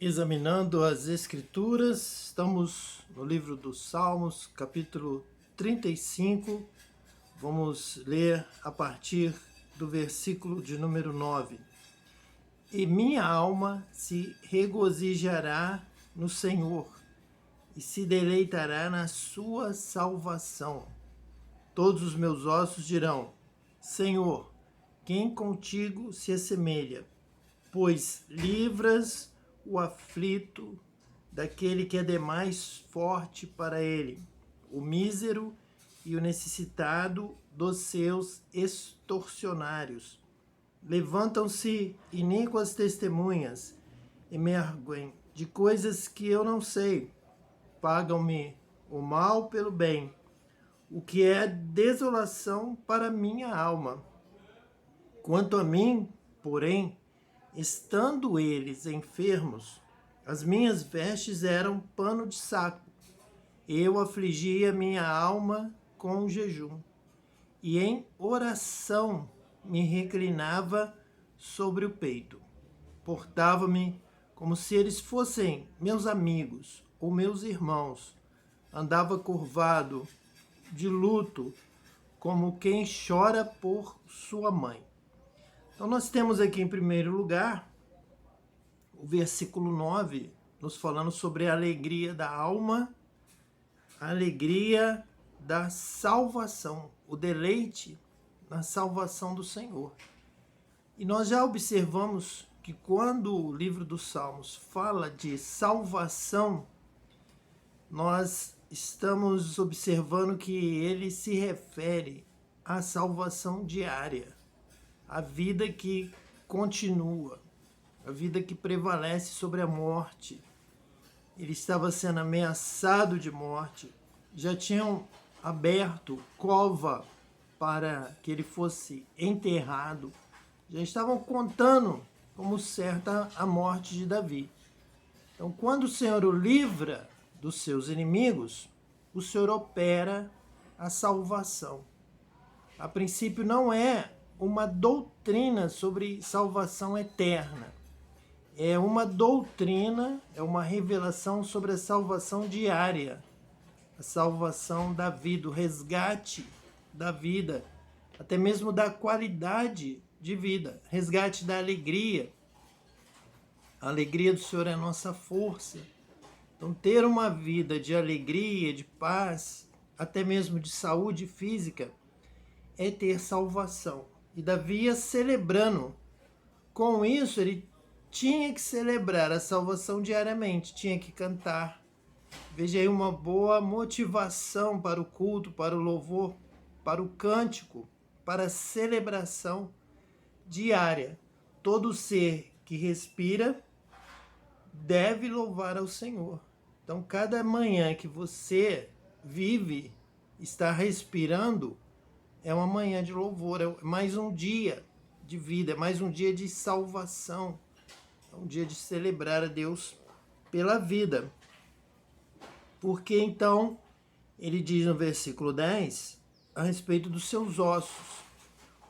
Examinando as Escrituras, estamos no livro dos Salmos, capítulo 35. Vamos ler a partir do versículo de número 9. E minha alma se regozijará no Senhor e se deleitará na sua salvação. Todos os meus ossos dirão: Senhor, quem contigo se assemelha? Pois livras o aflito daquele que é demais forte para ele, o mísero e o necessitado dos seus extorsionários. Levantam-se iníquas testemunhas, emergem de coisas que eu não sei, pagam-me o mal pelo bem, o que é desolação para minha alma. Quanto a mim, porém, estando eles enfermos, as minhas vestes eram pano de saco. Eu afligia minha alma com jejum, e em oração me reclinava sobre o peito. Portava-me como se eles fossem meus amigos ou meus irmãos. Andava curvado, de luto, como quem chora por sua mãe. Então nós temos aqui em primeiro lugar o versículo 9, nos falando sobre a alegria da alma, a alegria da salvação, o deleite na salvação do Senhor. E nós já observamos que quando o livro dos Salmos fala de salvação, nós estamos observando que ele se refere à salvação diária, a vida que continua, a vida que prevalece sobre a morte. Ele estava sendo ameaçado de morte, já tinham aberto cova para que ele fosse enterrado, já estavam contando como certa a morte de Davi. Então, quando o Senhor o livra dos seus inimigos, o Senhor opera a salvação. A princípio não é uma doutrina sobre salvação eterna. É uma doutrina, é uma revelação sobre a salvação diária, a salvação da vida, o resgate da vida, até mesmo da qualidade de vida, resgate da alegria. A alegria do Senhor é a nossa força. Então, ter uma vida de alegria, de paz, até mesmo de saúde física, é ter salvação. E Davi ia celebrando. Com isso, ele tinha que celebrar a salvação diariamente, tinha que cantar. Veja aí uma boa motivação para o culto, para o louvor, para o cântico, para a celebração diária. Todo ser que respira deve louvar ao Senhor. Então, cada manhã que você vive, está respirando, é uma manhã de louvor, é mais um dia de vida, é mais um dia de salvação, é um dia de celebrar a Deus pela vida. Porque então, ele diz no versículo 10, a respeito dos seus ossos.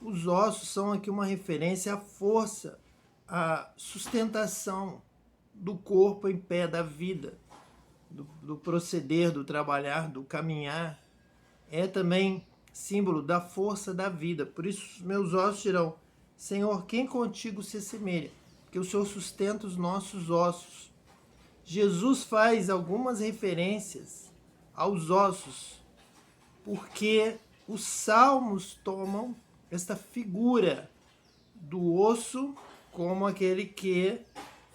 Os ossos são aqui uma referência à força, à sustentação do corpo em pé, da vida, do proceder, do trabalhar, do caminhar. É também símbolo da força da vida. Por isso, meus ossos dirão: Senhor, quem contigo se assemelha? Porque o Senhor sustenta os nossos ossos. Jesus faz algumas referências aos ossos, porque os salmos tomam esta figura do osso como aquele que,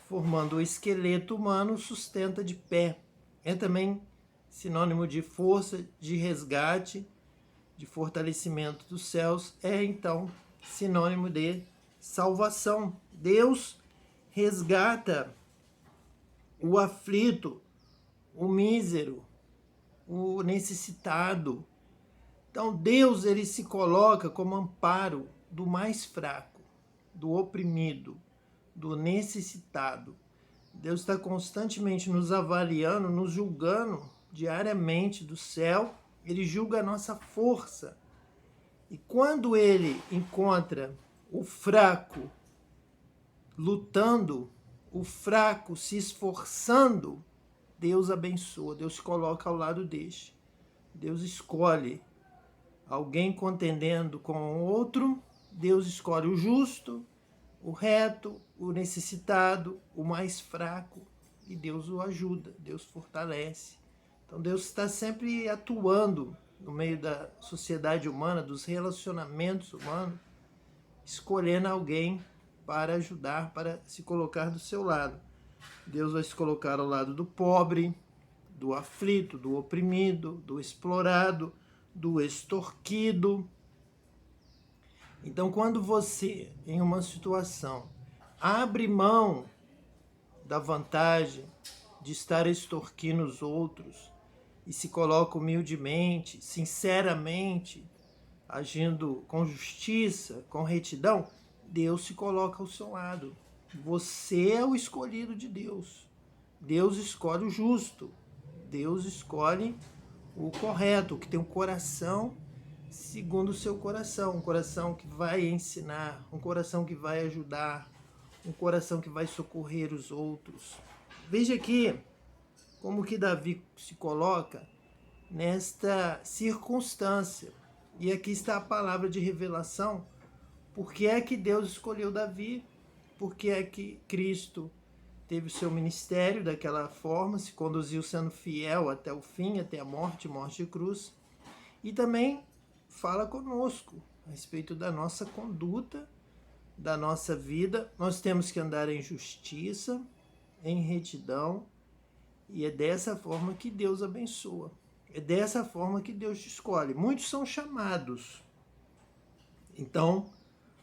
formando o esqueleto humano, sustenta de pé. É também sinônimo de força, de resgate, de fortalecimento dos céus, é então sinônimo de salvação. Deus resgata o aflito, o mísero, o necessitado. Então Deus, ele se coloca como amparo do mais fraco, do oprimido, do necessitado. Deus está constantemente nos avaliando, nos julgando diariamente do céu. Ele julga a nossa força. E quando ele encontra o fraco lutando, o fraco se esforçando, Deus abençoa, Deus coloca ao lado deste. Deus escolhe alguém contendendo com o outro, Deus escolhe o justo, o reto, o necessitado, o mais fraco, e Deus o ajuda, Deus fortalece. Então Deus está sempre atuando no meio da sociedade humana, dos relacionamentos humanos, escolhendo alguém para ajudar, para se colocar do seu lado. Deus vai se colocar ao lado do pobre, do aflito, do oprimido, do explorado, do extorquido. Então, quando você, em uma situação, abre mão da vantagem de estar extorquindo os outros e se coloca humildemente, sinceramente, agindo com justiça, com retidão, Deus se coloca ao seu lado. Você é o escolhido de Deus. Deus escolhe o justo. Deus escolhe o correto, o que tem um coração segundo o seu coração. Um coração que vai ensinar, um coração que vai ajudar, um coração que vai socorrer os outros. Veja aqui como que Davi se coloca nesta circunstância. E aqui está a palavra de revelação. Por que é que Deus escolheu Davi? Por que é que Cristo teve o seu ministério daquela forma, se conduziu sendo fiel até o fim, até a morte de cruz? E também fala conosco a respeito da nossa conduta, da nossa vida. Nós temos que andar em justiça, em retidão, e é dessa forma que Deus abençoa. É dessa forma que Deus te escolhe. Muitos são chamados. Então,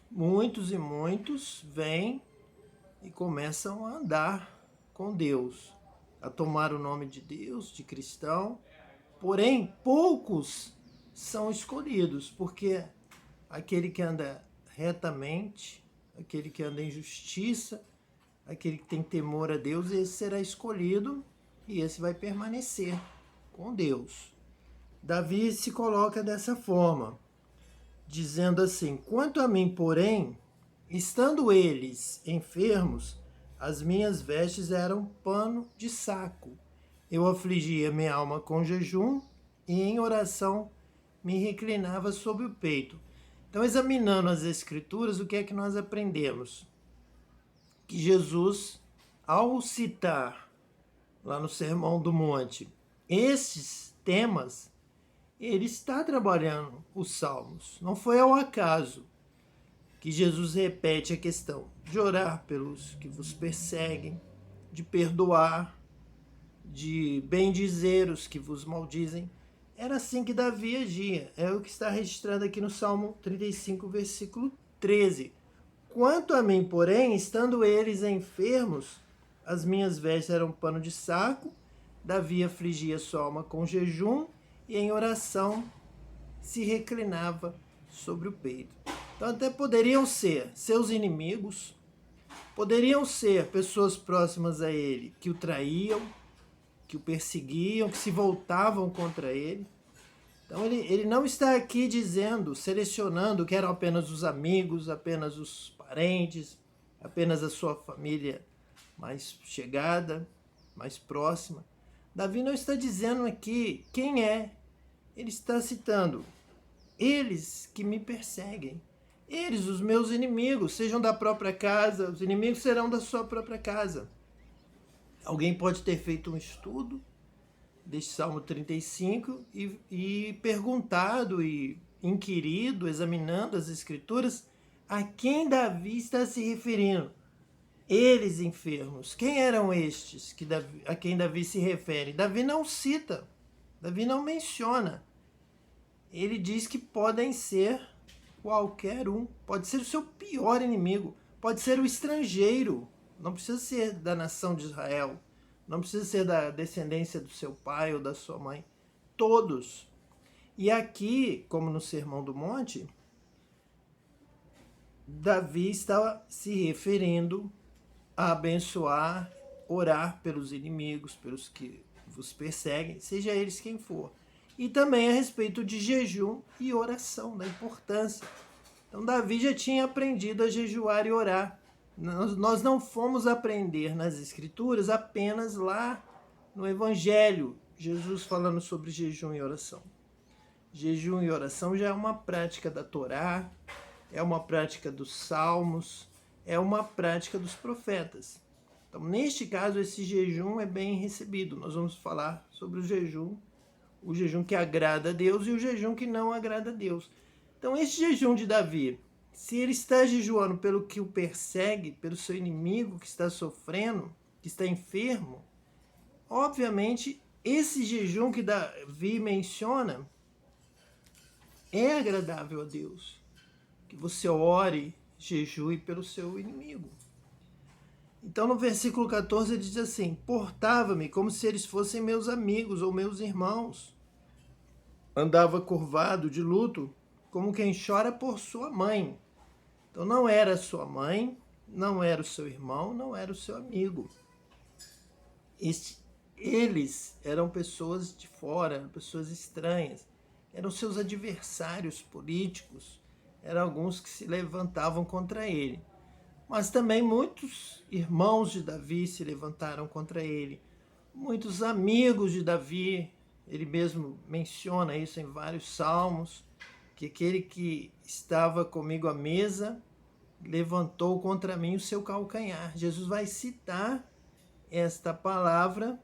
muitos e muitos vêm e começam a andar com Deus, a tomar o nome de Deus, de cristão. Porém, poucos são escolhidos, porque aquele que anda retamente, aquele que anda em justiça, aquele que tem temor a Deus, esse será escolhido e esse vai permanecer com Deus. Davi se coloca dessa forma, dizendo assim: quanto a mim, porém, estando eles enfermos, as minhas vestes eram pano de saco. Eu afligia minha alma com jejum e em oração me reclinava sobre o peito. Então, examinando as Escrituras, o que é que nós aprendemos? Que Jesus, ao citar lá no Sermão do Monte esses temas, ele está trabalhando os Salmos. Não foi ao acaso que Jesus repete a questão de orar pelos que vos perseguem, de perdoar, de bendizer os que vos maldizem. Era assim que Davi agia. É o que está registrado aqui no Salmo 35, versículo 13. Quanto a mim, porém, estando eles enfermos, as minhas vestes eram pano de saco. Davi afligia sua alma com jejum e em oração se reclinava sobre o peito. Então até poderiam ser seus inimigos, poderiam ser pessoas próximas a ele que o traíam, que o perseguiam, que se voltavam contra ele. Então ele não está aqui dizendo, selecionando que eram apenas os amigos, apenas os parentes, apenas a sua família mais chegada, mais próxima. Davi não está dizendo aqui quem é. Ele está citando: eles que me perseguem, eles, os meus inimigos, sejam da própria casa, os inimigos serão da sua própria casa. Alguém pode ter feito um estudo deste Salmo 35 e perguntado e inquirido, examinando as Escrituras, a quem Davi está se referindo. Eles enfermos, quem eram estes a quem Davi se refere? Davi não cita, Davi não menciona. Ele diz que podem ser qualquer um, pode ser o seu pior inimigo, pode ser o estrangeiro, não precisa ser da nação de Israel, não precisa ser da descendência do seu pai ou da sua mãe, todos. E aqui, como no Sermão do Monte, Davi estava se referindo a abençoar, orar pelos inimigos, pelos que vos perseguem, seja eles quem for. E também a respeito de jejum e oração, da importância. Então Davi já tinha aprendido a jejuar e orar Nós não fomos aprender nas Escrituras apenas lá no Evangelho, Jesus falando sobre jejum e oração. Jejum e oração já é uma prática da Torá, é uma prática dos Salmos, é uma prática dos profetas. Então, neste caso, esse jejum é bem recebido. Nós vamos falar sobre o jejum que agrada a Deus e o jejum que não agrada a Deus. Então, esse jejum de Davi, se ele está jejuando pelo que o persegue, pelo seu inimigo que está sofrendo, que está enfermo, obviamente, esse jejum que Davi menciona é agradável a Deus. Que você ore, jejue pelo seu inimigo. Então, no versículo 14, ele diz assim: portava-me como se eles fossem meus amigos ou meus irmãos. Andava curvado de luto, como quem chora por sua mãe. Então, não era sua mãe, não era o seu irmão, não era o seu amigo. Eles eram pessoas de fora, eram pessoas estranhas. Eram seus adversários políticos, eram alguns que se levantavam contra ele. Mas também muitos irmãos de Davi se levantaram contra ele. Muitos amigos de Davi, ele mesmo menciona isso em vários salmos, que aquele que estava comigo à mesa levantou contra mim o seu calcanhar. Jesus vai citar esta palavra,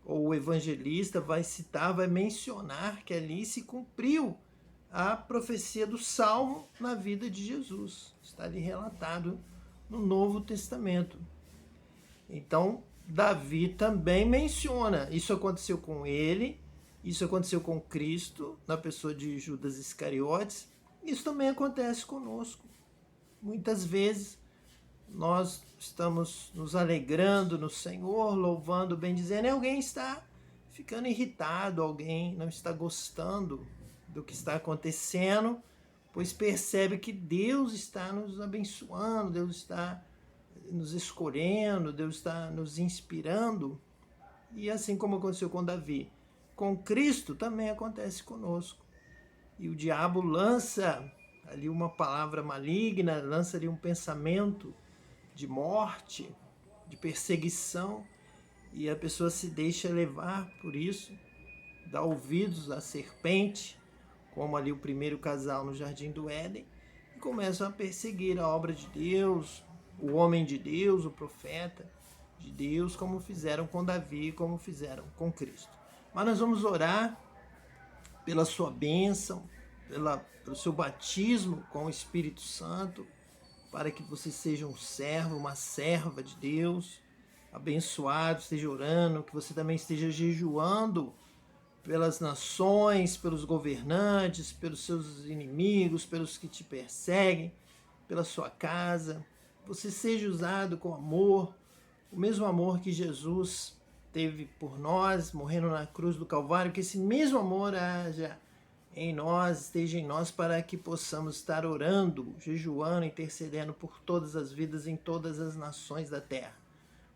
ou o evangelista vai citar, vai mencionar que ali se cumpriu a profecia do Salmo na vida de Jesus. Está ali relatado no Novo Testamento. Então, Davi também menciona, isso aconteceu com ele, isso aconteceu com Cristo, na pessoa de Judas Iscariotes, isso também acontece conosco. Muitas vezes nós estamos nos alegrando no Senhor, louvando, bendizendo, e alguém está ficando irritado, alguém não está gostando do que está acontecendo, pois percebe que Deus está nos abençoando, Deus está nos escolhendo, Deus está nos inspirando. E assim como aconteceu com Davi, com Cristo também acontece conosco. E o diabo lança ali uma palavra maligna, lança ali um pensamento de morte, de perseguição, e a pessoa se deixa levar por isso, dá ouvidos à serpente, como ali o primeiro casal no Jardim do Éden, e começam a perseguir a obra de Deus, o homem de Deus, o profeta de Deus, como fizeram com Davi, como fizeram com Cristo. Mas nós vamos orar pela sua bênção, pelo seu batismo com o Espírito Santo, para que você seja um servo, uma serva de Deus, abençoado, esteja orando, que você também esteja jejuando pelas nações, pelos governantes, pelos seus inimigos, pelos que te perseguem, pela sua casa. Você seja usado com amor, o mesmo amor que Jesus teve por nós, morrendo na cruz do Calvário, que esse mesmo amor haja em nós, esteja em nós, para que possamos estar orando, jejuando, intercedendo por todas as vidas em todas as nações da terra.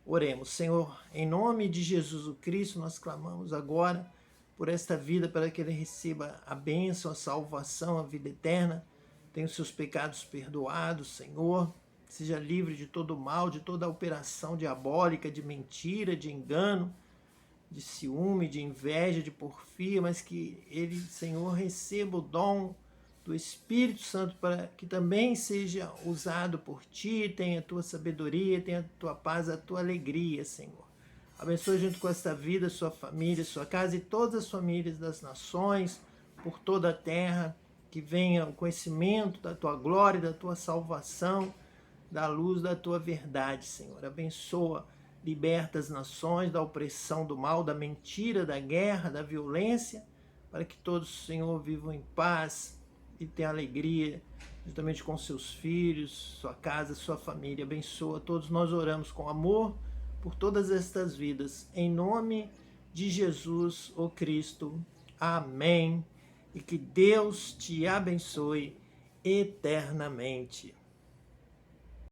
Oremos. Senhor, em nome de Jesus o Cristo, nós clamamos agora por esta vida, para que ele receba a bênção, a salvação, a vida eterna, tenha os seus pecados perdoados, Senhor, seja livre de todo mal, de toda operação diabólica, de mentira, de engano, de ciúme, de inveja, de porfia, mas que ele, Senhor, receba o dom do Espírito Santo para que também seja usado por Ti, tenha a Tua sabedoria, tenha a Tua paz, a Tua alegria, Senhor. Abençoe junto com esta vida, sua família, sua casa e todas as famílias das nações, por toda a terra, que venha o conhecimento da Tua glória, da Tua salvação, da luz da Tua verdade, Senhor. Abençoa, liberta as nações da opressão do mal, da mentira, da guerra, da violência, para que todos, Senhor, vivam em paz e tenham alegria, juntamente com seus filhos, sua casa, sua família. Abençoa todos, nós oramos com amor por todas estas vidas, em nome de Jesus, o Cristo. Amém. E que Deus te abençoe eternamente.